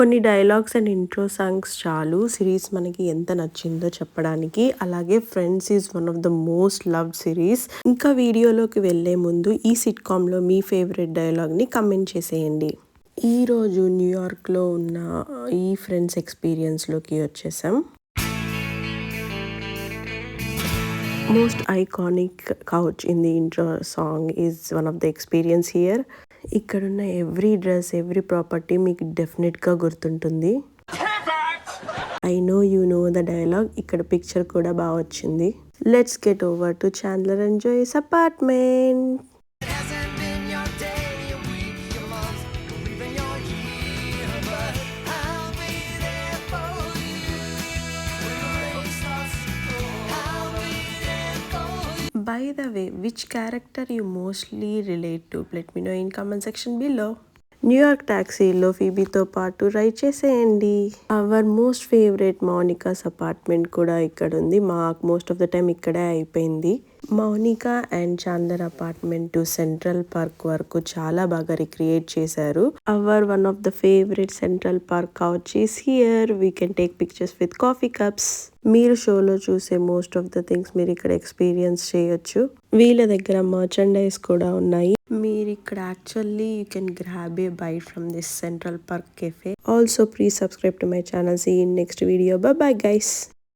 కొన్ని dialogues and intro songs చాలు series మనకి ఎంత నచ్చిందో చెప్పడానికి. అలాగే friends is one of the most loved series. ఇంకా వీడియోలోకి వెళ్లే ముందు ఈ సిట్కామ్లో మీ ఫేవరెట్ డైలాగ్ని కమెంట్ చేసేయండి. ఈరోజు న్యూయార్క్లో ఉన్న ఈ ఫ్రెండ్స్ ఎక్స్పీరియన్స్లోకి వచ్చేసాం. Most iconic couch in the intro song is one of the experience here. ఇక్కడున్న ఎవ్రీ డ్రెస్ ఎవ్రీ ప్రాపర్టీ మీకు డెఫినెట్గా గుర్తుంటుంది. I know you know the dialogue. ఇక్కడ పిక్చర్ కూడా బాగా వచ్చింది. Let's get over to Chandler and Joey's apartment. By the way, which character you mostly relate to? Let me know in comment section below. New York టాక్సీలో ఫీబీతో పాటు ride చేసేయండి. Our most favourite Monica's apartment కూడా ఇక్కడ ఉంది. మాకు most of the time ఇక్కడే అయిపోయింది. Monica and Chandler apartment to Central Park వరకు చాలా బాగా రిక్రియేట్ చేశారు. Our one of the favourite Central Park couch is here. We can take pictures with coffee cups. మీరు షోలో చూసే మోస్ట్ ఆఫ్ ద థింగ్స్ మీరు ఇక్కడ ఎక్స్పీరియన్స్ చేయొచ్చు. వీళ్ళ దగ్గర మర్చండైజ్ కూడా ఉన్నాయి. మీరు ఇక్కడ actually you can grab a bite from this central park cafe. Also please subscribe to my channel. See in next video. Bye bye guys.